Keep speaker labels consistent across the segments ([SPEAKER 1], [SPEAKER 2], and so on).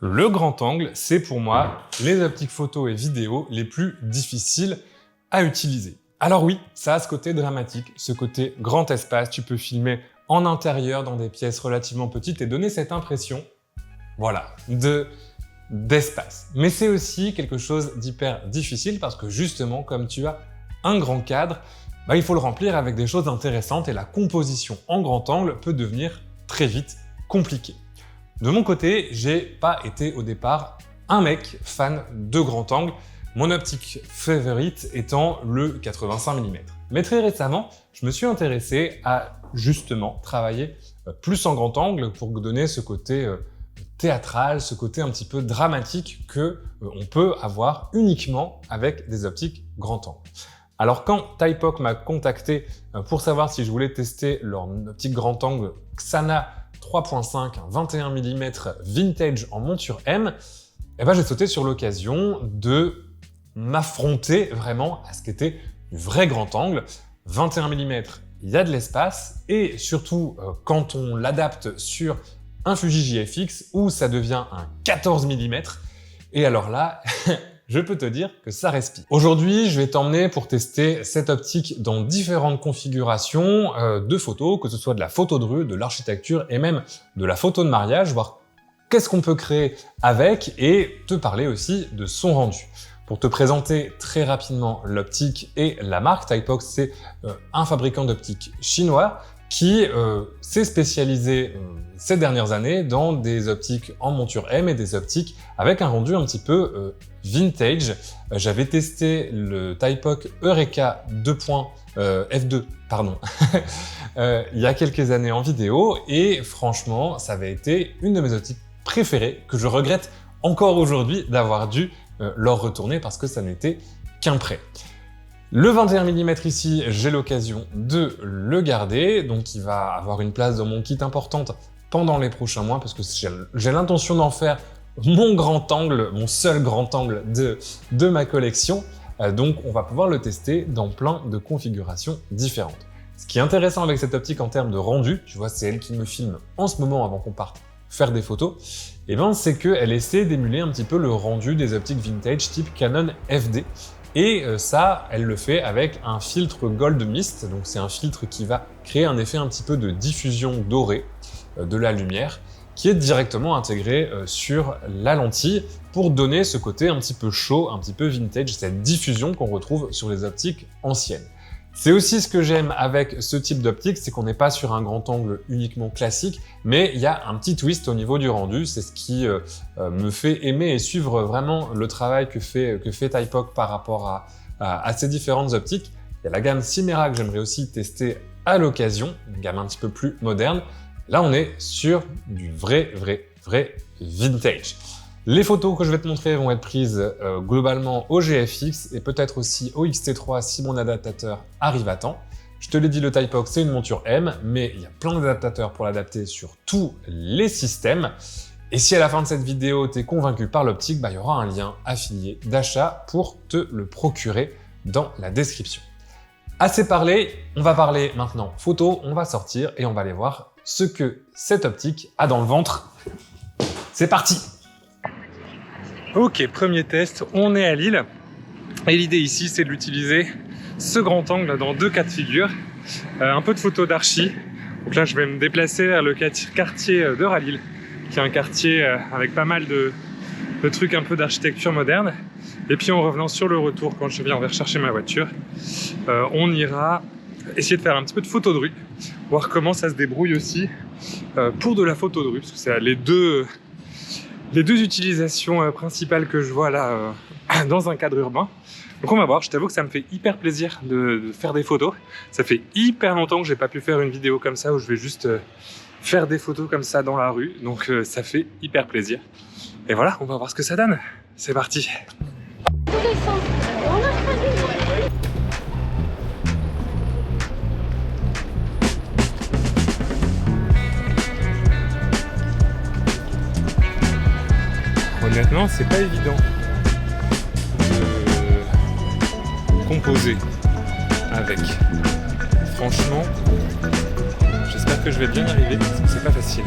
[SPEAKER 1] Le grand angle, c'est pour moi les optiques photo et vidéo les plus difficiles à utiliser. Alors oui, ça a ce côté dramatique, ce côté grand espace. Tu peux filmer en intérieur dans des pièces relativement petites et donner cette impression, voilà, d'espace. Mais c'est aussi quelque chose d'hyper difficile parce que justement, comme tu as un grand cadre, il faut le remplir avec des choses intéressantes et la composition en grand angle peut devenir très vite compliquée. De mon côté, j'ai pas été au départ un mec fan de grand angle, mon optique favorite étant le 85 mm. Mais très récemment, je me suis intéressé à justement travailler plus en grand angle pour donner ce côté théâtral, ce côté un petit peu dramatique que on peut avoir uniquement avec des optiques grand angle. Alors quand Typeok m'a contacté pour savoir si je voulais tester leur optique grand angle Xana 3.5 21 mm vintage en monture M, j'ai sauté sur l'occasion de m'affronter vraiment à ce qu'était du vrai grand angle. 21 mm, il y a de l'espace et surtout quand on l'adapte sur un Fuji JFX où ça devient un 14 mm et alors là, je peux te dire que ça respire. Aujourd'hui, je vais t'emmener pour tester cette optique dans différentes configurations de photos, que ce soit de la photo de rue, de l'architecture et même de la photo de mariage, voir qu'est-ce qu'on peut créer avec et te parler aussi de son rendu. Pour te présenter très rapidement l'optique et la marque, Typeok, c'est un fabricant d'optique chinois qui s'est spécialisé ces dernières années dans des optiques en monture M et des optiques avec un rendu un petit peu vintage. J'avais testé le Typeok Eureka F2 il y a quelques années en vidéo et franchement, ça avait été une de mes optiques préférées que je regrette encore aujourd'hui d'avoir dû leur retourner parce que ça n'était qu'un prêt. Le 21 mm ici, j'ai l'occasion de le garder, donc il va avoir une place dans mon kit importante pendant les prochains mois parce que j'ai l'intention d'en faire mon grand angle, mon seul grand angle de ma collection. Donc on va pouvoir le tester dans plein de configurations différentes. Ce qui est intéressant avec cette optique en termes de rendu, tu vois, c'est elle qui me filme en ce moment avant qu'on parte faire des photos, c'est qu'elle essaie d'émuler un petit peu le rendu des optiques vintage type Canon FD. Et ça, elle le fait avec un filtre Gold Mist, donc c'est un filtre qui va créer un effet un petit peu de diffusion dorée de la lumière, qui est directement intégré sur la lentille pour donner ce côté un petit peu chaud, un petit peu vintage, cette diffusion qu'on retrouve sur les optiques anciennes. C'est aussi ce que j'aime avec ce type d'optique, c'est qu'on n'est pas sur un grand angle uniquement classique, mais il y a un petit twist au niveau du rendu. C'est ce qui me fait aimer et suivre vraiment le travail que fait Typeok par rapport à ces différentes optiques. Il y a la gamme Chimera que j'aimerais aussi tester à l'occasion, une gamme un petit peu plus moderne. Là, on est sur du vrai vintage. Les photos que je vais te montrer vont être prises globalement au GFX et peut-être aussi au X-T3 si mon adaptateur arrive à temps. Je te l'ai dit, le Typeok, c'est une monture M, mais il y a plein d'adaptateurs pour l'adapter sur tous les systèmes. Et si à la fin de cette vidéo, tu es convaincu par l'optique, il y aura un lien affilié d'achat pour te le procurer dans la description. Assez parlé, on va parler maintenant photo, on va sortir et on va aller voir ce que cette optique a dans le ventre. C'est parti! Ok, premier test, on est à Lille et l'idée ici c'est de l'utiliser ce grand angle dans deux cas de figure, un peu de photo d'archi. Donc là je vais me déplacer vers le quartier de Ralil, qui est un quartier avec pas mal de trucs un peu d'architecture moderne. Et puis en revenant sur le retour, quand je viens chercher ma voiture, on ira essayer de faire un petit peu de photo de rue, voir comment ça se débrouille aussi pour de la photo de rue, parce que c'est les deux utilisations principales que je vois là dans un cadre urbain. Donc on va voir, je t'avoue que ça me fait hyper plaisir de faire des photos. Ça fait hyper longtemps que j'ai pas pu faire une vidéo comme ça où je vais juste faire des photos comme ça dans la rue. Donc ça fait hyper plaisir. Et voilà, on va voir ce que ça donne. C'est parti. Honnêtement, c'est pas évident de composer avec. Franchement, j'espère que je vais bien y arriver parce que c'est pas facile.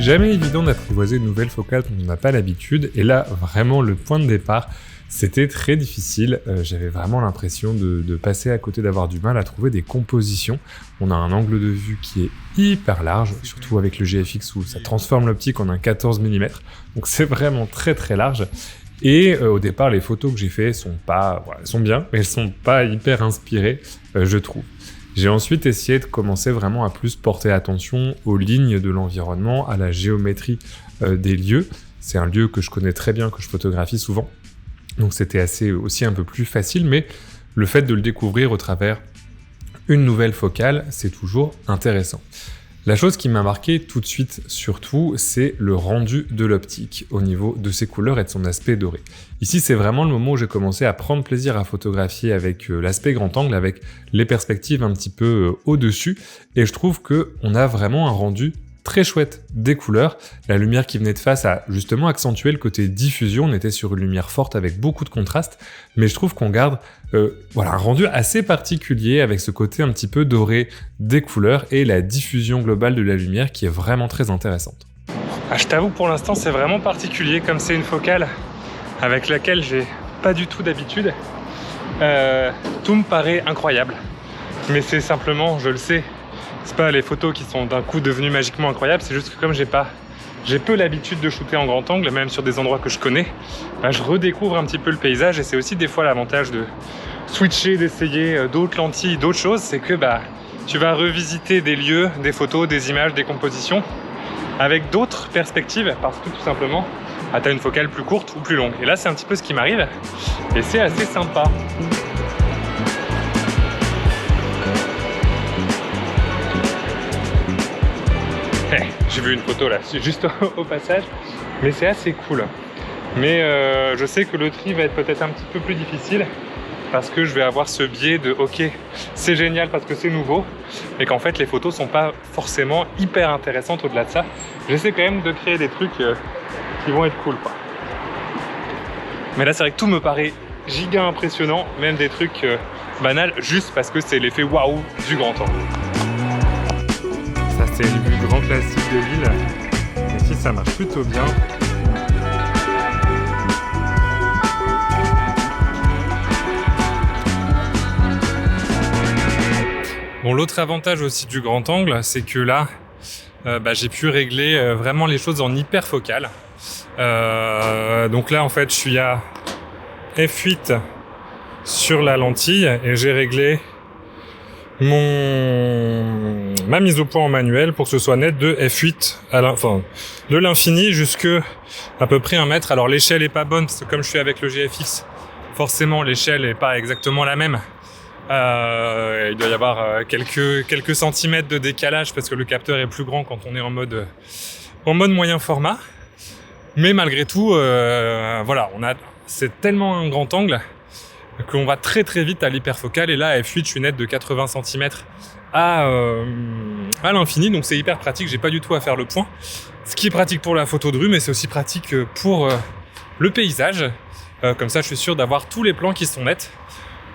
[SPEAKER 1] jamais évident d'apprivoiser une nouvelle focale dont on n'a pas l'habitude, et là, vraiment, le point de départ, c'était très difficile. J'avais vraiment l'impression de passer à côté, d'avoir du mal à trouver des compositions. On a un angle de vue qui est hyper large, surtout avec le GFX où ça transforme l'optique en un 14 mm, donc c'est vraiment très très large. Et au départ, les photos que j'ai faites sont bien, mais elles sont pas hyper inspirées, je trouve. J'ai ensuite essayé de commencer vraiment à plus porter attention aux lignes de l'environnement, à la géométrie des lieux. C'est un lieu que je connais très bien, que je photographie souvent. Donc c'était aussi un peu plus facile, mais le fait de le découvrir au travers une nouvelle focale, c'est toujours intéressant. La chose qui m'a marqué tout de suite, surtout, c'est le rendu de l'optique au niveau de ses couleurs et de son aspect doré. Ici, c'est vraiment le moment où j'ai commencé à prendre plaisir à photographier avec l'aspect grand angle, avec les perspectives un petit peu au-dessus, et je trouve qu'on a vraiment un rendu très chouette des couleurs. La lumière qui venait de face a justement accentué le côté diffusion. On était sur une lumière forte avec beaucoup de contraste, mais je trouve qu'on garde un rendu assez particulier avec ce côté un petit peu doré des couleurs et la diffusion globale de la lumière qui est vraiment très intéressante. Je t'avoue, pour l'instant, c'est vraiment particulier comme c'est une focale avec laquelle j'ai pas du tout d'habitude. Tout me paraît incroyable, mais c'est simplement, je le sais, c'est pas les photos qui sont d'un coup devenues magiquement incroyables, c'est juste que comme j'ai peu l'habitude de shooter en grand angle, même sur des endroits que je connais, je redécouvre un petit peu le paysage, et c'est aussi des fois l'avantage de switcher, d'essayer d'autres lentilles, d'autres choses, c'est que tu vas revisiter des lieux, des photos, des images, des compositions avec d'autres perspectives, parce que tout simplement, tu as une focale plus courte ou plus longue. Et là, c'est un petit peu ce qui m'arrive, et c'est assez sympa. J'ai vu une photo là, juste au passage, mais c'est assez cool. Mais je sais que le tri va être peut-être un petit peu plus difficile parce que je vais avoir ce biais de ok, c'est génial parce que c'est nouveau, et qu'en fait les photos sont pas forcément hyper intéressantes au-delà de ça. J'essaie quand même de créer des trucs qui vont être cool, quoi. Mais là c'est vrai que tout me paraît giga impressionnant, même des trucs banals, juste parce que c'est l'effet waouh du grand angle. C'est une vue grand classique de l'île. Ici, ça marche plutôt bien. Bon, l'autre avantage aussi du grand angle, c'est que là, j'ai pu régler vraiment les choses en hyper focale. Donc là, en fait, je suis à f8 sur la lentille et j'ai réglé ma mise au point en manuel pour que ce soit net de f8 de l'infini jusque à peu près 1 mètre. Alors l'échelle est pas bonne parce que comme je suis avec le GFX, forcément l'échelle est pas exactement la même. Il doit y avoir quelques centimètres de décalage parce que le capteur est plus grand quand on est en mode moyen format. Mais malgré tout, c'est tellement un grand angle qu'on va très très vite à l'hyperfocale, et là à f8 je suis net de 80 cm à l'infini, donc c'est hyper pratique, j'ai pas du tout à faire le point, ce qui est pratique pour la photo de rue, mais c'est aussi pratique pour le paysage, comme ça je suis sûr d'avoir tous les plans qui sont nets.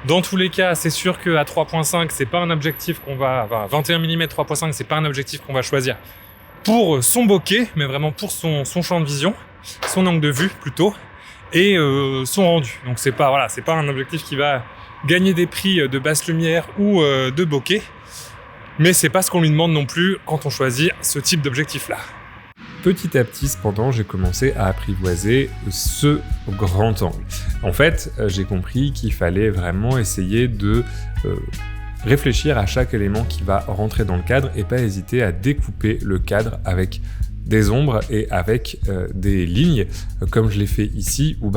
[SPEAKER 1] Dans tous les cas, c'est sûr qu'à 3.5 c'est pas un objectif qu'on va, 21 mm 3.5 c'est pas un objectif qu'on va choisir pour son bokeh, mais vraiment pour son champ de vision, son angle de vue plutôt, et son rendu. Donc c'est pas un objectif qui va gagner des prix de basse lumière ou de bokeh, mais c'est pas ce qu'on lui demande non plus quand on choisit ce type d'objectif là. Petit à petit, cependant, j'ai commencé à apprivoiser ce grand angle. En fait, j'ai compris qu'il fallait vraiment essayer de réfléchir à chaque élément qui va rentrer dans le cadre et pas hésiter à découper le cadre avec des ombres et avec des lignes, comme je l'ai fait ici, où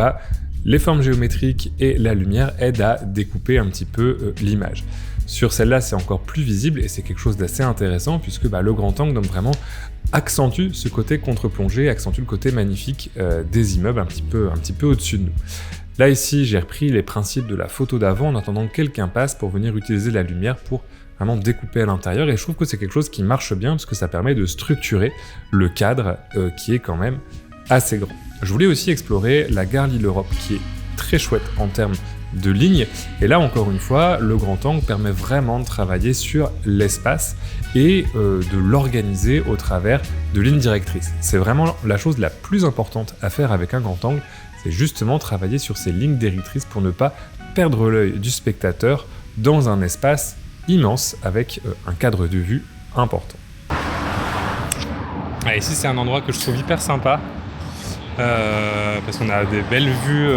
[SPEAKER 1] les formes géométriques et la lumière aident à découper un petit peu l'image. Sur celle-là, c'est encore plus visible et c'est quelque chose d'assez intéressant puisque le grand angle donc vraiment accentue ce côté contre-plongée, accentue le côté magnifique des immeubles un petit peu au-dessus de nous. Là ici, j'ai repris les principes de la photo d'avant en attendant que quelqu'un passe pour venir utiliser la lumière pour vraiment découper à l'intérieur, et je trouve que c'est quelque chose qui marche bien parce que ça permet de structurer le cadre qui est quand même assez grand. Je voulais aussi explorer la gare L'Île Europe qui est très chouette en termes de lignes. Et là, encore une fois, le grand angle permet vraiment de travailler sur l'espace et de l'organiser au travers de lignes directrices. C'est vraiment la chose la plus importante à faire avec un grand angle, c'est justement travailler sur ces lignes directrices pour ne pas perdre l'œil du spectateur dans un espace immense avec un cadre de vue important. Ah, ici, c'est un endroit que je trouve hyper sympa parce qu'on a des belles vues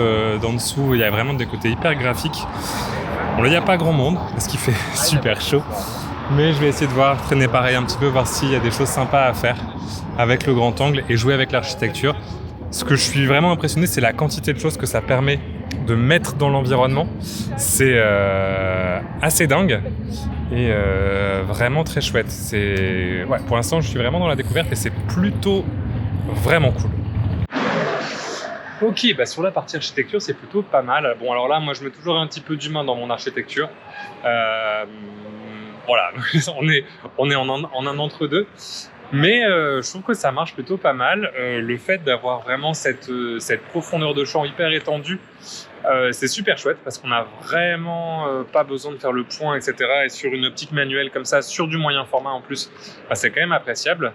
[SPEAKER 1] d'en dessous. Il y a vraiment des côtés hyper graphiques. Bon, là, il n'y a pas grand monde parce qu'il fait super chaud. Mais je vais essayer de traîner pareil un petit peu, voir s'il y a des choses sympas à faire avec le grand angle et jouer avec l'architecture. Ce que je suis vraiment impressionné, c'est la quantité de choses que ça permet de mettre dans l'environnement. C'est assez dingue et vraiment très chouette. Ouais, pour l'instant, je suis vraiment dans la découverte et c'est plutôt vraiment cool. Ok, sur la partie architecture, c'est plutôt pas mal. Bon, alors là, moi, je mets toujours un petit peu d'humain dans mon architecture. Voilà, on est en un entre-deux. Mais je trouve que ça marche plutôt pas mal. Le fait d'avoir vraiment cette profondeur de champ hyper étendue, c'est super chouette parce qu'on n'a vraiment pas besoin de faire le point, etc. Et sur une optique manuelle comme ça, sur du moyen format en plus, c'est quand même appréciable.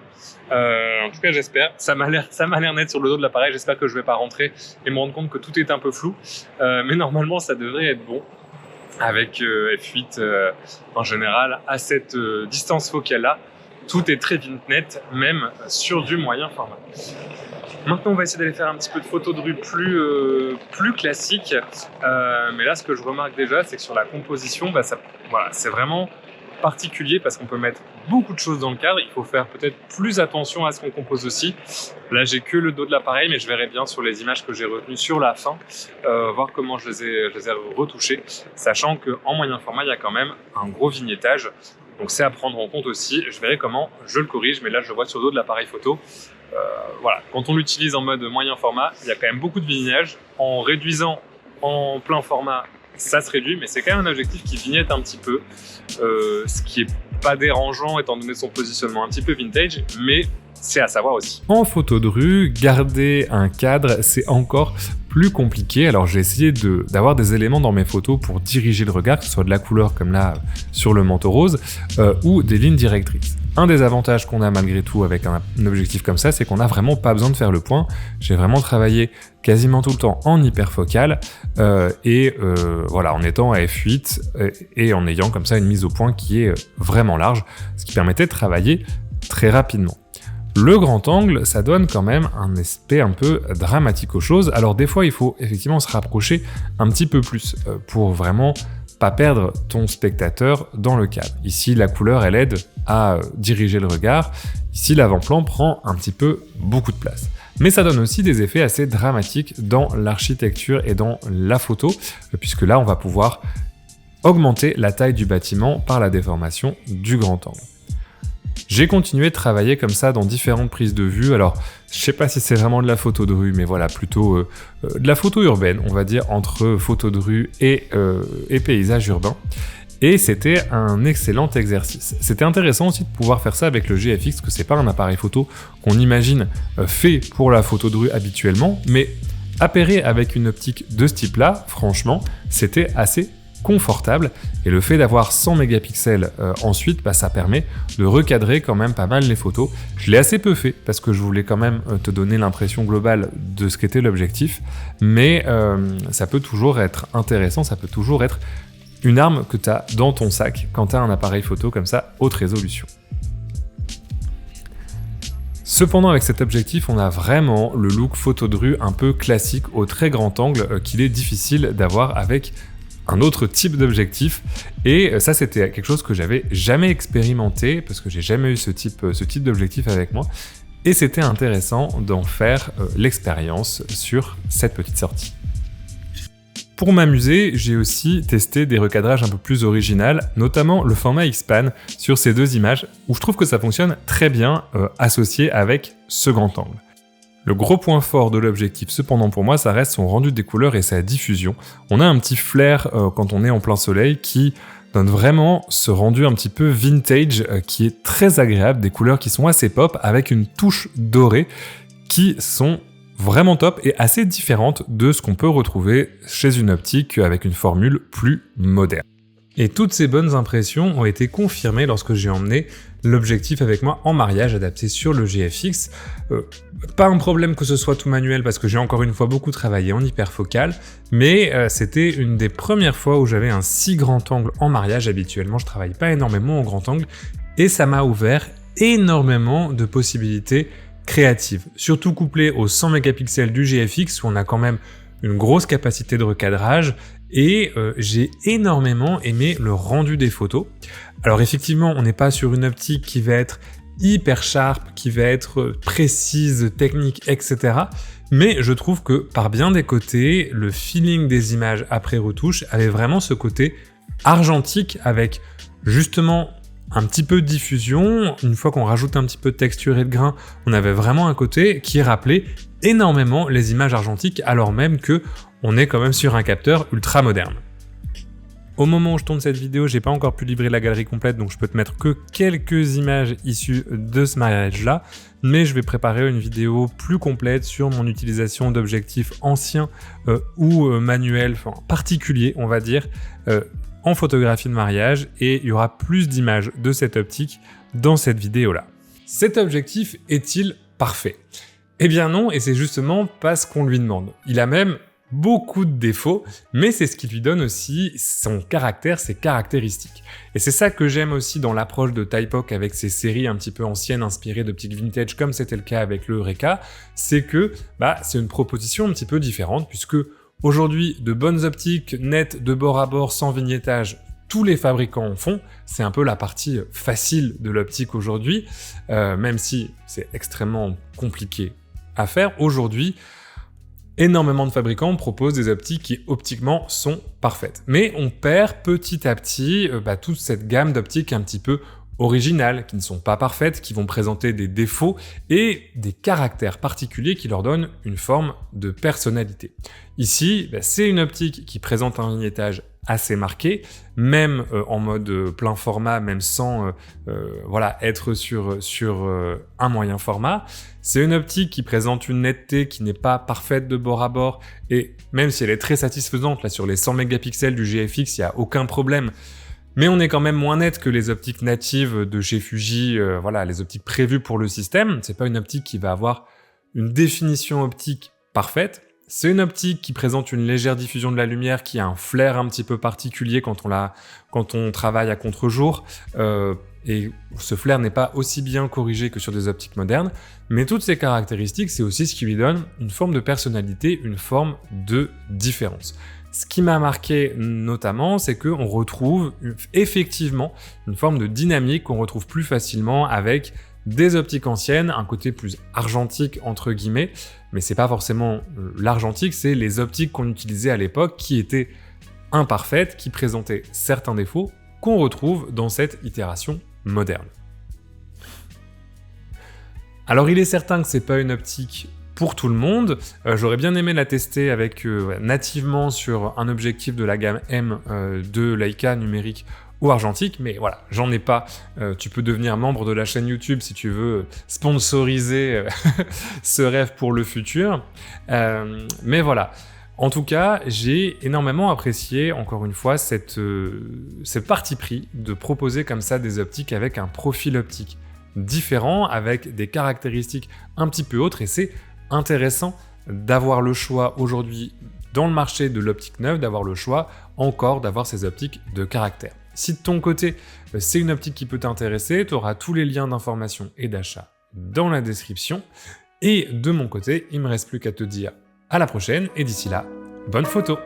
[SPEAKER 1] En tout cas, j'espère. Ça m'a l'air net sur le dos de l'appareil. J'espère que je vais pas rentrer et me rendre compte que tout est un peu flou. Mais normalement, ça devrait être bon. Avec f8 en général, à cette distance focale-là, tout est très net, même sur du moyen format. Maintenant, on va essayer d'aller faire un petit peu de photos de rue plus classique. Mais là, ce que je remarque déjà, c'est que sur la composition, c'est vraiment particulier parce qu'on peut mettre beaucoup de choses dans le cadre. Il faut faire peut-être plus attention à ce qu'on compose aussi. Là, j'ai que le dos de l'appareil, mais je verrai bien sur les images que j'ai retenues sur la fin, voir comment je les ai retouchées, sachant qu'en moyen format, il y a quand même un gros vignettage. Donc c'est à prendre en compte aussi. Je verrai comment je le corrige, mais là, je le vois sur le dos de l'appareil photo. Voilà. Quand on l'utilise en mode moyen format, il y a quand même beaucoup de vignage. En réduisant en plein format, ça se réduit, mais c'est quand même un objectif qui vignette un petit peu, ce qui est pas dérangeant étant donné son positionnement un petit peu vintage, mais c'est à savoir aussi. En photo de rue, garder un cadre, c'est encore plus compliqué. Alors j'ai essayé d'avoir des éléments dans mes photos pour diriger le regard, que ce soit de la couleur comme là sur le manteau rose, ou des lignes directrices. Un des avantages qu'on a malgré tout avec un objectif comme ça, c'est qu'on n'a vraiment pas besoin de faire le point. J'ai vraiment travaillé quasiment tout le temps en hyperfocale voilà, en étant à f8 et en ayant comme ça une mise au point qui est vraiment large, ce qui permettait de travailler très rapidement. Le grand angle, ça donne quand même un aspect un peu dramatique aux choses. Alors des fois, il faut effectivement se rapprocher un petit peu plus pour vraiment pas perdre ton spectateur dans le cadre. Ici, la couleur, elle aide à diriger le regard. Ici, l'avant-plan prend un petit peu beaucoup de place. Mais ça donne aussi des effets assez dramatiques dans l'architecture et dans la photo, puisque là, on va pouvoir augmenter la taille du bâtiment par la déformation du grand angle. J'ai continué de travailler comme ça dans différentes prises de vue. Alors, je sais pas si c'est vraiment de la photo de rue, mais voilà, plutôt de la photo urbaine, on va dire, entre photo de rue et paysage urbain. Et c'était un excellent exercice. C'était intéressant aussi de pouvoir faire ça avec le GFX, que c'est pas un appareil photo qu'on imagine fait pour la photo de rue habituellement, mais appairé avec une optique de ce type-là, franchement, c'était assez confortable, et le fait d'avoir 100 mégapixels ensuite, ça permet de recadrer quand même pas mal les photos. Je l'ai assez peu fait parce que je voulais quand même te donner l'impression globale de ce qu'était l'objectif, mais ça peut toujours être intéressant, ça peut toujours être une arme que tu as dans ton sac quand tu as un appareil photo comme ça, haute résolution. Cependant, avec cet objectif, on a vraiment le look photo de rue un peu classique au très grand angle qu'il est difficile d'avoir avec un autre type d'objectif, et ça c'était quelque chose que j'avais jamais expérimenté parce que j'ai jamais eu ce type d'objectif avec moi, et c'était intéressant d'en faire l'expérience sur cette petite sortie. Pour m'amuser, j'ai aussi testé des recadrages un peu plus originaux, notamment le format X-Pan sur ces deux images, où je trouve que ça fonctionne très bien associé avec ce grand angle. Le gros point fort de l'objectif, cependant pour moi, ça reste son rendu des couleurs et sa diffusion. On a un petit flair quand on est en plein soleil qui donne vraiment ce rendu un petit peu vintage qui est très agréable, des couleurs qui sont assez pop avec une touche dorée qui sont vraiment top et assez différente de ce qu'on peut retrouver chez une optique avec une formule plus moderne. Et toutes ces bonnes impressions ont été confirmées lorsque j'ai emmené l'objectif avec moi en mariage adapté sur le GFX. Pas un problème que ce soit tout manuel parce que j'ai encore une fois beaucoup travaillé en hyperfocal, mais c'était une des premières fois où j'avais un si grand angle en mariage. Habituellement, je travaille pas énormément en grand angle et ça m'a ouvert énormément de possibilités créatives. Surtout couplé aux 100 mégapixels du GFX où on a quand même une grosse capacité de recadrage et j'ai énormément aimé le rendu des photos. Alors effectivement, on n'est pas sur une optique qui va être hyper sharp, qui va être précise, technique, etc. Mais je trouve que par bien des côtés, le feeling des images après retouche avait vraiment ce côté argentique avec justement un petit peu de diffusion. Une fois qu'on rajoute un petit peu de texture et de grain, on avait vraiment un côté qui rappelait énormément les images argentiques alors même que on est quand même sur un capteur ultra moderne. Au moment où je tourne cette vidéo, j'ai pas encore pu livrer la galerie complète, donc je peux te mettre que quelques images issues de ce mariage-là, mais je vais préparer une vidéo plus complète sur mon utilisation d'objectifs anciens ou manuels, enfin particuliers, on va dire, en photographie de mariage, et il y aura plus d'images de cette optique dans cette vidéo-là. Cet objectif est-il parfait ? Eh bien non, et c'est justement pas ce qu'on lui demande. Il a même beaucoup de défauts, mais c'est ce qui lui donne aussi son caractère, ses caractéristiques. Et c'est ça que j'aime aussi dans l'approche de Typeok avec ses séries un petit peu anciennes inspirées d'optiques vintage, comme c'était le cas avec le Eureka, c'est que c'est une proposition un petit peu différente, puisque aujourd'hui, de bonnes optiques nettes de bord à bord sans vignettage, tous les fabricants en font. C'est un peu la partie facile de l'optique aujourd'hui, même si c'est extrêmement compliqué à faire. Aujourd'hui, énormément de fabricants proposent des optiques qui optiquement sont parfaites. Mais on perd petit à petit toute cette gamme d'optiques un petit peu originales, qui ne sont pas parfaites, qui vont présenter des défauts et des caractères particuliers qui leur donnent une forme de personnalité. Ici, c'est une optique qui présente un vignettage assez marqué, même en mode plein format, même sans être sur un moyen format. C'est une optique qui présente une netteté qui n'est pas parfaite de bord à bord, et même si elle est très satisfaisante, là sur les 100 mégapixels du GFX, il n'y a aucun problème. Mais on est quand même moins net que les optiques natives de chez Fuji, les optiques prévues pour le système. C'est pas une optique qui va avoir une définition optique parfaite. C'est une optique qui présente une légère diffusion de la lumière, qui a un flair un petit peu particulier quand on travaille à contre-jour. Et ce flair n'est pas aussi bien corrigé que sur des optiques modernes. Mais toutes ces caractéristiques, c'est aussi ce qui lui donne une forme de personnalité, une forme de différence. Ce qui m'a marqué notamment, c'est qu'on retrouve effectivement une forme de dynamique qu'on retrouve plus facilement avec des optiques anciennes, un côté plus argentique entre guillemets, mais c'est pas forcément l'argentique, c'est les optiques qu'on utilisait à l'époque qui étaient imparfaites, qui présentaient certains défauts qu'on retrouve dans cette itération moderne. Alors il est certain que c'est pas une optique pour tout le monde. J'aurais bien aimé la tester avec nativement sur un objectif de la gamme M de Leica numérique ou argentique, mais voilà, j'en ai pas. Tu peux devenir membre de la chaîne YouTube si tu veux sponsoriser ce rêve pour le futur. Mais voilà. En tout cas, j'ai énormément apprécié, encore une fois, cette parti pris de proposer comme ça des optiques avec un profil optique différent, avec des caractéristiques un petit peu autres, et c'est intéressant d'avoir le choix aujourd'hui dans le marché de l'optique neuve, d'avoir le choix encore d'avoir ces optiques de caractère. Si de ton côté, c'est une optique qui peut t'intéresser, tu auras tous les liens d'information et d'achat dans la description. Et de mon côté, il ne me reste plus qu'à te dire à la prochaine, et d'ici là, bonne photo!